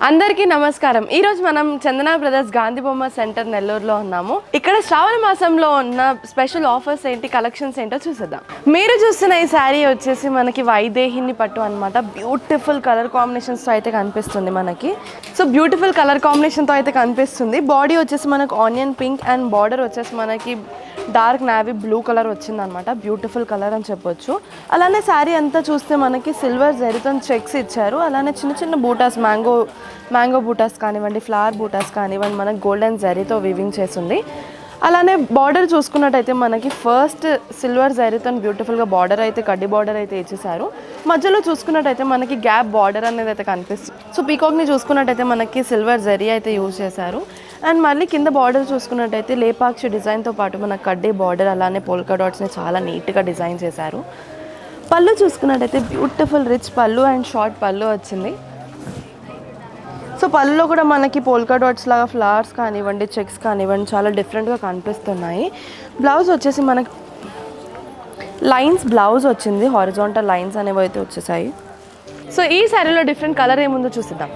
అందరికీ నమస్కారం. ఈ రోజు మనం చందన బ్రదర్స్ గాంధీ బొమ్మ సెంటర్ నెల్లూరులో ఉన్నాము. ఇక్కడ శ్రావణ మాసంలో ఉన్న స్పెషల్ ఆఫర్స్ ఏంటి, కలెక్షన్స్ ఏంటో చూసేద్దాం. మీరు చూస్తున్న ఈ శారీ వచ్చేసి మనకి వైదేహిని పట్టు అనమాట. బ్యూటిఫుల్ కలర్ కాంబినేషన్స్తో అయితే కనిపిస్తుంది మనకి. సో బ్యూటిఫుల్ కలర్ కాంబినేషన్తో అయితే కనిపిస్తుంది. బాడీ వచ్చేసి మనకు ఆనియన్ పింక్ అండ్ బార్డర్ వచ్చేసి మనకి డార్క్ నావీ బ్లూ కలర్ వచ్చిందనమాట. బ్యూటిఫుల్ కలర్ అని చెప్పొచ్చు. అలానే శారీ అంతా చూస్తే మనకి సిల్వర్ జరీతో చెక్స్ ఇచ్చారు. అలానే చిన్న చిన్న బూటాస్, మ్యాంగో బూటాస్ కానివ్వండి, ఫ్లవర్ బూటాస్ కానివ్వండి, మనకి గోల్డెన్ జరీతో వీవింగ్ చేస్తుంది. అలానే బార్డర్ చూసుకున్నట్టయితే మనకి ఫస్ట్ సిల్వర్ జరీతో బ్యూటిఫుల్గా బార్డర్ అయితే కడ్డీ బార్డర్ అయితే ఇచ్చేసారు. మధ్యలో చూసుకున్నట్టయితే మనకి గ్యాప్ బార్డర్ అనేది అయితే కనిపిస్తుంది. సో పీకాక్ని చూసుకున్నట్టయితే మనకి సిల్వర్ జరీ అయితే యూజ్ చేశారు. అండ్ మళ్ళీ కింద బార్డర్ చూసుకున్నట్టయితే లేపాక్షి డిజైన్తో పాటు మన కడ్డీ బార్డర్ అలానే పోల్కా డాట్స్ని చాలా నీట్గా డిజైన్ చేశారు. పళ్ళు చూసుకున్నట్టయితే బ్యూటిఫుల్ రిచ్ పళ్ళు అండ్ షార్ట్ పళ్ళు వచ్చింది. సో పళ్ళులో కూడా మనకి పోల్కా డాట్స్ లాగా ఫ్లవర్స్ కానివ్వండి, చెక్స్ కానివ్వండి చాలా డిఫరెంట్గా కనిపిస్తున్నాయి. బ్లౌజ్ వచ్చేసి మనకి లైన్స్ బ్లౌజ్ వచ్చింది. హారిజాంటల్ లైన్స్ అనేవి అయితే వచ్చేసాయి. సో ఈ శారీలో డిఫరెంట్ కలర్ ఏముందో చూసిద్దాం.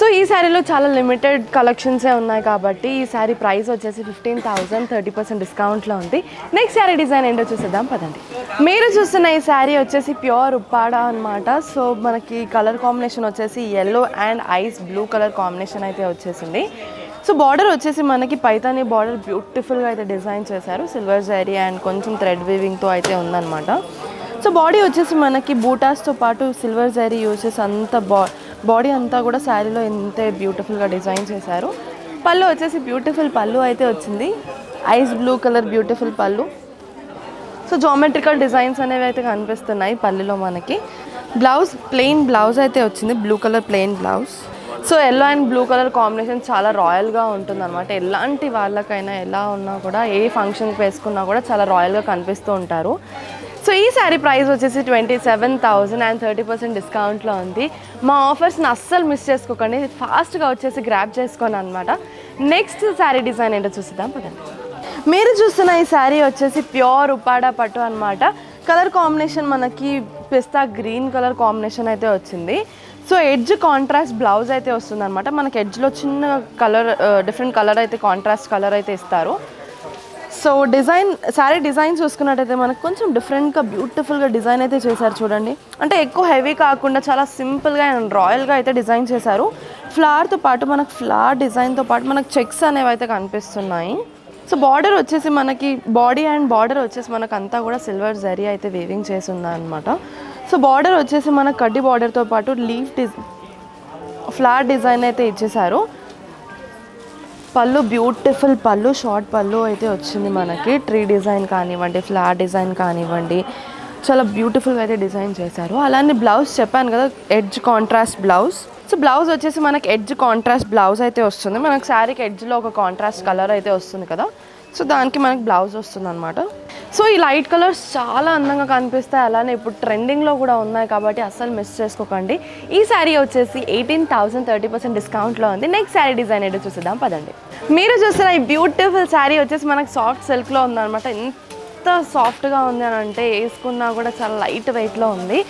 సో ఈ శారీలో చాలా లిమిటెడ్ కలెక్షన్సే ఉన్నాయి కాబట్టి ఈ శారీ ప్రైస్ వచ్చేసి 15,000, 30% డిస్కౌంట్లో ఉంది. నెక్స్ట్ శారీ డిజైన్ ఏంటో చూసేద్దాం పదండి. మీరు చూస్తున్న ఈ శారీ వచ్చేసి ప్యూర్ ఉప్పాడ అనమాట. సో మనకి కలర్ కాంబినేషన్ వచ్చేసి yellow and ice blue colour combination అయితే వచ్చేసింది. సో బార్డర్ వచ్చేసి మనకి పైతానీ బార్డర్ బ్యూటిఫుల్గా అయితే డిజైన్ చేశారు. సిల్వర్ జరీ అండ్ కొంచెం థ్రెడ్ వీవింగ్తో అయితే ఉందన్నమాట. సో బాడీ వచ్చేసి మనకి బూటాస్తో పాటు సిల్వర్ జరీ యూజ్ చేసి బాడీ అంతా కూడా శారీలో ఎంతే బ్యూటిఫుల్గా డిజైన్ చేశారు. పళ్ళు వచ్చేసి బ్యూటిఫుల్ పళ్ళు అయితే వచ్చింది. ఐస్ బ్లూ కలర్ బ్యూటిఫుల్ పళ్ళు. సో జామెట్రికల్ డిజైన్స్ అనేవి అయితే కనిపిస్తున్నాయి పళ్ళులో మనకి. బ్లౌజ్ ప్లెయిన్ బ్లౌజ్ అయితే వచ్చింది, blue colour plain blouse. So yellow and blue colour combination చాలా రాయల్గా ఉంటుంది అనమాట. ఎలాంటి వాళ్ళకైనా ఎలా ఉన్నా కూడా ఏ ఫంక్షన్కి వేసుకున్నా కూడా చాలా రాయల్గా కనిపిస్తూ ఉంటారు. సో ఈ శారీ ప్రైస్ వచ్చేసి 27,000 అండ్ 30% డిస్కౌంట్లో ఉంది. మా ఆఫర్స్ని అస్సలు మిస్ చేసుకోకండి, ఫాస్ట్గా వచ్చేసి గ్రాప్ చేసుకోండి అనమాట. నెక్స్ట్ శారీ డిజైన్ ఏంటో చూద్దాం పదండి. మీరు చూస్తున్న ఈ శారీ వచ్చేసి ప్యూర్ ఉప్పాడ పట్టు అనమాట. కలర్ కాంబినేషన్ మనకి పిస్తా గ్రీన్ కలర్ కాంబినేషన్ అయితే వచ్చింది. సో ఎడ్జ్ కాంట్రాస్ట్ బ్లౌజ్ అయితే వస్తుంది అనమాట. మనకి ఎడ్జ్లో చిన్న కలర్ డిఫరెంట్ కలర్ అయితే కాంట్రాస్ట్ కలర్ అయితే ఇస్తారు. సో శారీ డిజైన్ చూసుకున్నట్టయితే మనకు కొంచెం డిఫరెంట్గా బ్యూటిఫుల్గా డిజైన్ అయితే చేశారు చూడండి. అంటే ఎక్కువ హెవీ కాకుండా చాలా సింపుల్గా అండ్ రాయల్గా అయితే డిజైన్ చేశారు. ఫ్లవర్తో పాటు మనకు ఫ్లవర్ డిజైన్తో పాటు మనకు చెక్స్ అనేవి అయితే కనిపిస్తున్నాయి. సో బార్డర్ వచ్చేసి మనకి బాడీ అండ్ బార్డర్ వచ్చేసి మనకు అంతా కూడా సిల్వర్ జరీ అయితే వీవింగ్ చేసి ఉందన్నమాట. సో బార్డర్ వచ్చేసి మనకు కడ్డీ బార్డర్తో పాటు ఫ్లవర్ డిజైన్ అయితే ఇచ్చేసారు. పళ్ళు బ్యూటిఫుల్ పళ్ళు, షార్ట్ పళ్ళు అయితే వచ్చింది మనకి. ట్రీ డిజైన్ కానివ్వండి, ఫ్లవర్ డిజైన్ కానివ్వండి, చాలా బ్యూటిఫుల్గా అయితే డిజైన్ చేశారు. అలానే బ్లౌజ్ చెప్పాను కదా, edge contrast blouse. So blouse వచ్చేసి మనకి ఎడ్జ్ కాంట్రాస్ట్ బ్లౌజ్ అయితే వస్తుంది. మనకి శారీకి ఎడ్జ్లో ఒక కాంట్రాస్ట్ కలర్ అయితే వస్తుంది కదా, సో దానికి మనకి బ్లౌజ్ వస్తుంది అనమాట. సో ఈ లైట్ కలర్స్ చాలా అందంగా కనిపిస్తాయి. అలానే ఇప్పుడు ట్రెండింగ్లో కూడా ఉన్నాయి కాబట్టి అస్సలు మిస్ చేసుకోకండి. ఈ శారీ వచ్చేసి 18,000, 30% డిస్కౌంట్లో ఉంది. నెక్స్ట్ శారీ డిజైన్ ఏంటో చూద్దాం పదండి. మీరు చూస్తున్న ఈ బ్యూటిఫుల్ శారీ వచ్చేసి మనకి సాఫ్ట్ సిల్క్లో ఉందన్నమాట. ఎంత సాఫ్ట్గా ఉంది అని అంటే వేసుకున్నా కూడా చాలా లైట్ వెయిట్లో ఉంది.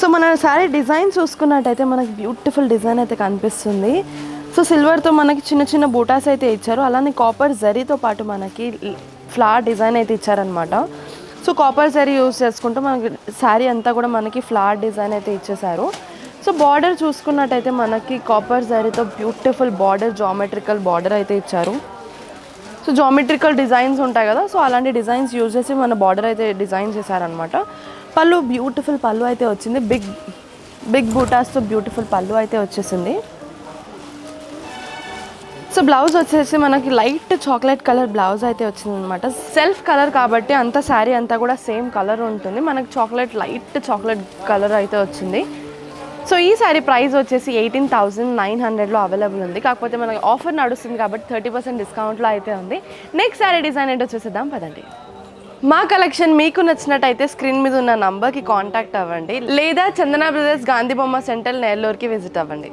సో మన శారీ డిజైన్ చూసుకున్నట్టయితే మనకి బ్యూటిఫుల్ డిజైన్ అయితే కనిపిస్తుంది. సో సిల్వర్తో మనకి చిన్న చిన్న బూటాస్ అయితే ఇచ్చారు. అలానే కాపర్ జరీతో పాటు మనకి ఫ్లవర్ డిజైన్ అయితే ఇచ్చారనమాట. సో కాపర్ జరీ యూజ్ చేసుకుంటూ మనకి శారీ అంతా కూడా మనకి ఫ్లవర్ డిజైన్ అయితే ఇచ్చేసారు. సో బార్డర్ చూసుకున్నట్టయితే మనకి కాపర్ జరీతో బ్యూటిఫుల్ బార్డర్, జామెట్రికల్ బార్డర్ అయితే ఇచ్చారు. సో జామెట్రికల్ డిజైన్స్ ఉంటాయి కదా, సో అలాంటి డిజైన్స్ యూజ్ చేసి మన బార్డర్ అయితే డిజైన్ చేశారనమాట. పళ్ళు బ్యూటిఫుల్ పళ్ళు అయితే వచ్చింది. బిగ్ బూటాస్తో బ్యూటిఫుల్ పళ్ళు అయితే వచ్చేసింది. సో బ్లౌజ్ వచ్చేసి మనకి లైట్ చాక్లెట్ కలర్ బ్లౌజ్ అయితే వచ్చింది అనమాట. సెల్ఫ్ కలర్ కాబట్టి అంతా శారీ అంతా కూడా సేమ్ కలర్ ఉంటుంది. మనకి లైట్ చాక్లెట్ కలర్ అయితే వచ్చింది. సో ఈ శారీ ప్రైస్ వచ్చేసి 18,900లో అవైలబుల్ ఉంది. కాకపోతే మనకి ఆఫర్ నడుస్తుంది కాబట్టి 30% డిస్కౌంట్లో అయితే ఉంది. నెక్స్ట్ శారీ డిజైన్ ఏంటో చూసేద్దాం పదండి. మా కలెక్షన్ మీకు నచ్చినట్టయితే స్క్రీన్ మీద ఉన్న నంబర్కి కాంటాక్ట్ అవ్వండి, లేదా చందన బ్రదర్స్ గాంధీ బొమ్మ సెంటర్ నెల్లూరుకి విజిట్ అవ్వండి.